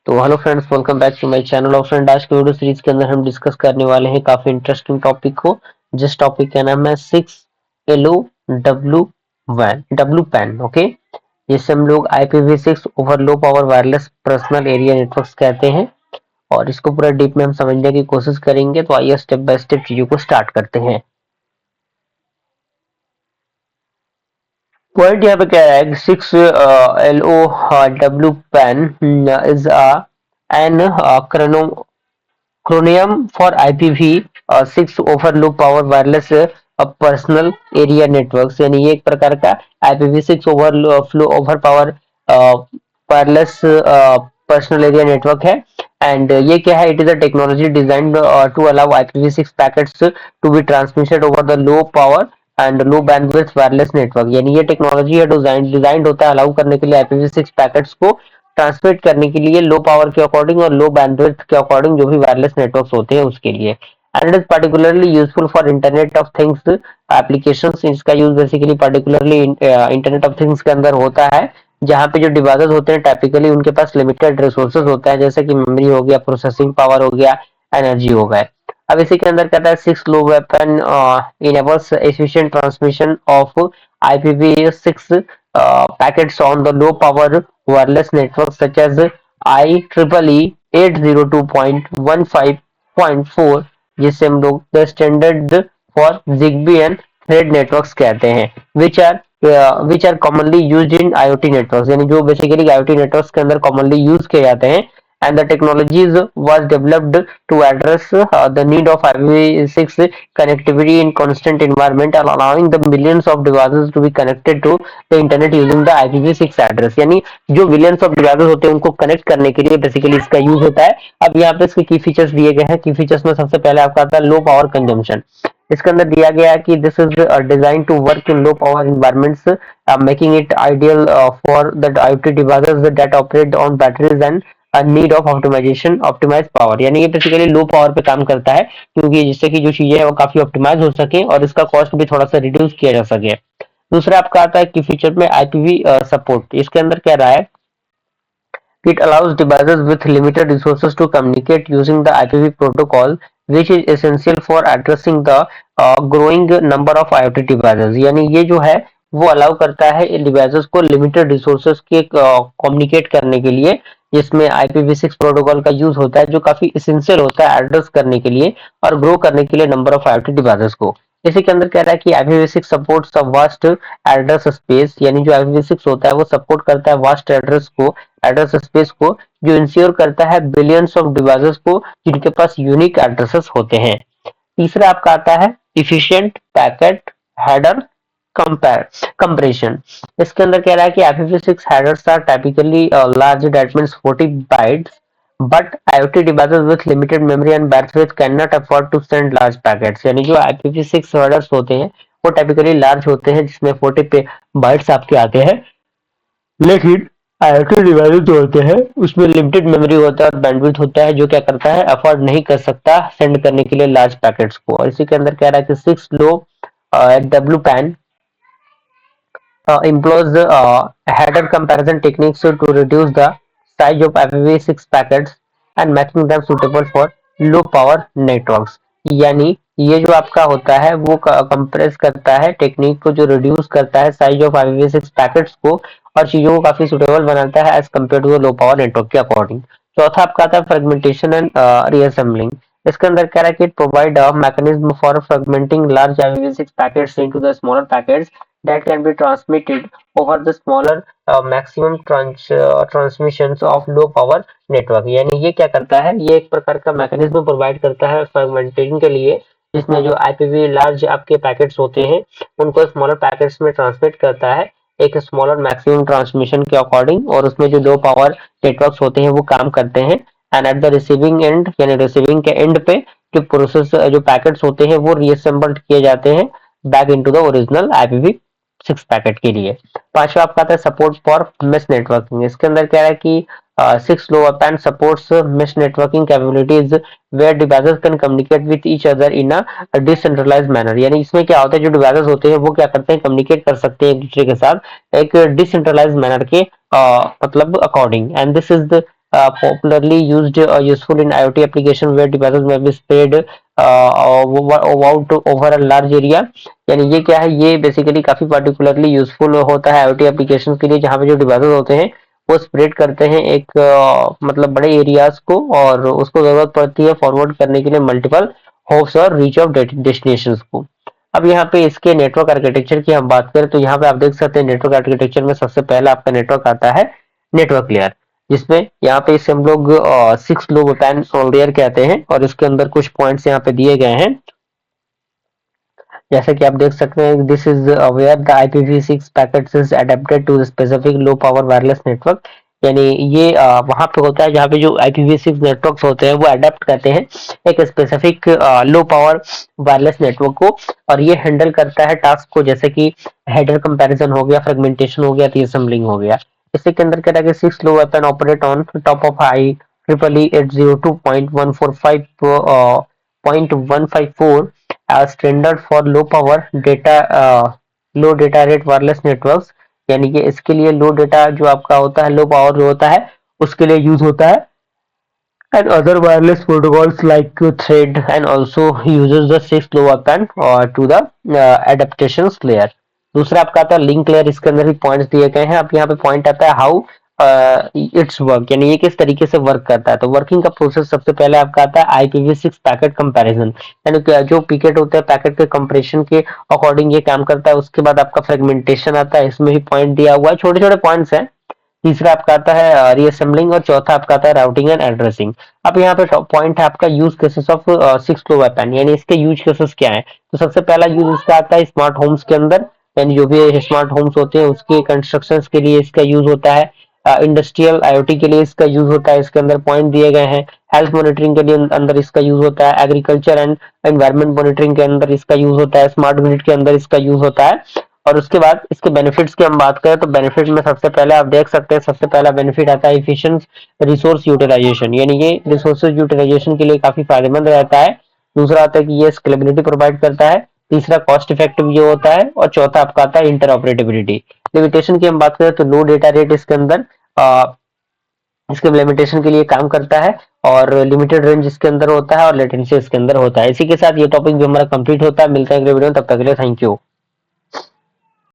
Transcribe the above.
तो hello friends, welcome back to my channel. और friend, आज के वीडियो सीरीज के अंदर हम डिस्कस करने वाले हैं काफी इंटरेस्टिंग टॉपिक को, जिस टॉपिक का नाम है 6LoWWAN पैन। ओके, जिसे हम लोग IPv6 over low power wireless personal area networks कहते हैं। और इसको पूरा डीप में हम समझने की कोशिश करेंगे। तो आइए स्टेप बाय स्टेप चीजों को स्टार्ट करते हैं। पॉइंट यहाँ पे क्या है, 6LoW PAN is an acronym for IPv6 over low power wireless personal area networks. यानी ये एक प्रकार का IPv6 over power wireless personal area network है। एंड ये क्या है, it is a technology designed to allow IPv6 packets to be transmitted over the low power and low bandwidth wireless network. यानी ये टेक्नोलॉजी है डिजाइंड होता है allow करने के लिए IPv6 पैकेट्स को ट्रांसमिट करने के लिए लो पावर के अकॉर्डिंग और लो बैंडविड्थ के अकॉर्डिंग जो भी वायरलेस नेटवर्क्स होते हैं उसके लिए। And it is particularly useful for internet of things applications. इसका use basically particularly internet of things के अंदर होता है, जहाँ पे जो डिवाइसेस होते हैं टाइपिकली उनके पास लिमिटेड रिसोर्सेज होता है, जैसे कि मेमोरी हो गया, प्रोसेसिंग पावर हो गया, एनर्जी हो गया। अब इसी के अंदर कहता है 6 LoWPAN enables efficient transmission of IPv6 packets on the low power wireless networks such as IEEE 802.15.4, जिसे हम लोग the standard for ZigBee and thread networks कहते हैं, which are commonly used in IoT networks. यानी जो basically IoT networks के अंदर commonly use किए जाते हैं। And the technologies was developed to address the need of IPv6 connectivity in constant environment, allowing the millions of devices to be connected to the internet using the IPv6 address। यानी जो billions of devices होते हैं उनको connect करने के लिए basically इसका use होता है। अब यहाँ पे इसके की फीचर्स दिए गए हैं। की फीचर्स में सबसे पहले आपका आता है लो पावर कंजम्पशन। इसके अंदर दिया गया है कि this is design to work in low power environments, making it ideal for the IoT devices that operate on batteries and need of optimization optimize power. यानी ये बेसिकली लो पावर पे काम करता है, क्योंकि जिससे कि जो चीजें है वो काफी ऑप्टिमाइज हो सके और इसका कॉस्ट भी थोड़ा सा रिड्यूस किया जा सके। दूसरा आपका आता है कि फीचर में IPv सपोर्ट। इसके अंदर क्या रहा है, it allows devices with limited resources to communicate using the IPv protocol, which is essential for addressing the growing number of IoT devices। यानी ये जो है वो अलाउ करता है इन डिवाइसेस को लिमिटेड रिसोर्सेज के कम्युनिकेट करने के लिए, जिसमें IPv6 प्रोटोकॉल का यूज होता है, जो काफी एसेंशियल होता है एड्रेस करने के लिए और ग्रो करने के लिए नंबर ऑफ IoT डिवाइसेस को। इसी के अंदर कह रहा है कि IPv6 supports a vast address space. यानी जो IPv6 होता है वो सपोर्ट करता है वास्ट एड्रेस स्पेस को, जो इंश्योर करता है बिलियंस ऑफ डिवाइसेस को जिनके पास यूनिक एड्रेसेस होते हैं। तीसरा आपका आता है इफिशिएंट पैकेट हेडर कंप्रेशन। इसके अंदर कह रहा है कि IPv6 headers are typically large, that means 40 bytes, but IoT devices with limited memory and bandwidth cannot afford to send large packets। यानी जो IPv6 headers होते हैं वो टाइपिकली लार्ज होते हैं, जिसमें 40 बाइट्स आपके आते हैं, लेकिन IoT डिवाइसेस जो होते हैं उसमें लिमिटेड मेमोरी होता है और बैंडविड्थ होता है, जो क्या करता है अफोर्ड नहीं कर सकता सेंड करने के लिए लार्ज पैकेट्स को। और इसी के अंदर कह रहा है कि 6LoWPAN pan employs header comparison techniques to reduce the size of IPv6 packets and making them suitable for low power networks। यानी ये जो आपका होता है वो कंप्रेस करता है टेक्निक को, जो रिड्यूस करता है साइज ऑफ IPv6 पैकेट्स को और चीजों को काफी सुटेबल बनाता है as compare to low power network के अकॉर्डिंग। चौथा आपका आता है फ्रेगमेंटेशन एंड रीअसेंबलिंग। इसके अंदर कह रहा है कि provide a mechanism for फ्रेगमेंटिंग large IPv6 packets into the smaller packets that can be transmitted over the smaller maximum transmissions of low power network। यानी ये क्या करता है, ये एक प्रकार का मैकेनिज्म प्रोवाइड करता है फ्रेगमेंटिंग के लिए, जिसमें जो IPv लार्ज आपके पैकेट्स होते हैं उनको स्मॉलर पैकेट्स में ट्रांसमिट करता है एक स्मॉलर मैक्सिमम ट्रांसमिशन के अकॉर्डिंग, और उसमें जो लो पावर नेटवर्क्स होते हैं वो काम करते हैं। And at the receiving end, यानी रिसीविंग के एंड पे जो पैकेट्स होते हैं वो रीअसेंबल्ड किए जाते हैं back into the original IPv6 packet के लिए। पांचवा आपका आता है सपोर्ट फॉर मेश नेटवर्किंग। इसके अंदर कह रहा है कि 6LoWPAN supports mesh networking capabilities where devices can communicate with each other in a decentralized manner। यानी इसमें क्या होता है, जो डिवाइसेस होते हैं वो क्या करते हैं, कम्युनिकेट कर सकते हैं एक दूसरे के साथ एक डिसेंट्रलाइज मैनर के मतलब according. And this is popularly useful in IoT application where devices may be spread out over a large area। यानी ये क्या है, ये बेसिकली काफी पार्टिकुलरली यूजफुल होता है IoT एप्लीकेशन के लिए, जहाँ पे जो डिवाइसेस होते हैं वो स्प्रेड करते हैं एक मतलब बड़े एरियाज को, और उसको जरूरत पड़ती है फॉरवर्ड करने के लिए मल्टीपल होप्स और रीच ऑफ डेस्टिनेशन को। अब यहाँ पे इसके नेटवर्क आर्किटेक्चर की हम बात करें तो यहाँ पे आप देख सकते हैं नेटवर्क आर्किटेक्चर में सबसे पहला आपका नेटवर्क आता है नेटवर्क लेयर, जिसमें यहाँ पे इसे हम लोग 6 LoWPAN लेयर कहते हैं, और इसके अंदर कुछ पॉइंट्स यहाँ पे दिए गए हैं। जैसे कि आप देख सकते हैं, this is where the IPv6 packets is adapted to the specific low power wireless network. यानी ये वहां पे होता है जहाँ पे जो IPv6 नेटवर्क्स होते हैं वो अडेप्ट करते हैं एक specific low power wireless network को, और ये हैंडल करता है टास्क को, जैसे कि हेडर कंपैरिजन हो गया, फ्रेगमेंटेशन हो गया, रीअसेंबलिंग हो गया। इसी के अंदर क्या है कि 6 LoWPAN operate on top of I triple E 802.145.154 as standard for low data rate wireless networks। यानी कि इसके लिए लो डेटा जो आपका होता है, लो पावर जो होता है उसके लिए यूज होता है। and other wireless protocols like thread and also uses the 6 LoWPAN to the adaptations layer। दूसरा आपका आता है लिंक लेयर, इसके अंदर भी पॉइंट्स दिए गए हैं। अब यहाँ पे पॉइंट आता है हाउ इट्स वर्क, यानी ये किस तरीके से वर्क करता है। तो वर्किंग का प्रोसेस सबसे पहले आपका आता है IPv6 पैकेट कंपैरिजन, यानी कि जो पैकेट होते हैं पैकेट के कंप्रेशन के अकॉर्डिंग ये काम करता है। उसके बाद आपका फ्रेगमेंटेशन आता है, इसमें भी पॉइंट दिया हुआ है, छोटे छोटे पॉइंट्स हैं। तीसरा आपका आता है रीअसेंबलिंग, और चौथा आपका आता है राउटिंग एंड एड्रेसिंग। अब यहाँ पे टॉप पॉइंट है आपका यूज केसेस ऑफ 6 LoWPAN, यानी इसके यूज केसेस क्या है। तो सबसे पहला यूज इसका आता है स्मार्ट होम्स के अंदर, यानी जो भी स्मार्ट होम्स होते हैं उसके कंस्ट्रक्शन के लिए इसका यूज होता है। इंडस्ट्रियल IoT के लिए इसका यूज होता है, इसके अंदर पॉइंट दिए गए हैं। हेल्थ मॉनिटरिंग के लिए अंदर इसका यूज होता है। एग्रीकल्चर एंड एनवायरमेंट मॉनिटरिंग के अंदर इसका यूज होता है। स्मार्ट ग्रिड के अंदर इसका यूज होता है। और उसके बाद इसके बेनिफिट्स की हम बात करें तो बेनिफिट में सबसे पहले आप देख सकते हैं, सबसे पहला बेनिफिट आता है इफिशिएंट रिसोर्स यूटिलाइजेशन, यानी ये रिसोर्सेज यूटिलाइजेशन के लिए काफी फायदेमंद रहता है। दूसरा आता है कि ये स्केलेबिलिटी प्रोवाइड करता है। तीसरा कॉस्ट इफेक्टिव ये होता है, और चौथा आपका आता है इंटरऑपरेटेबिलिटी। लिमिटेशन की हम बात करें तो लो डेटा रेट इसके अंदर इसके लिमिटेशन के लिए काम करता है, और लिमिटेड रेंज इसके अंदर होता है, और लेटेंसी इसके अंदर होता है। इसी के साथ ये टॉपिक भी हमारा कंप्लीट होता है। मिलता है अगले वीडियो में, तब तक के लिए थैंक यू।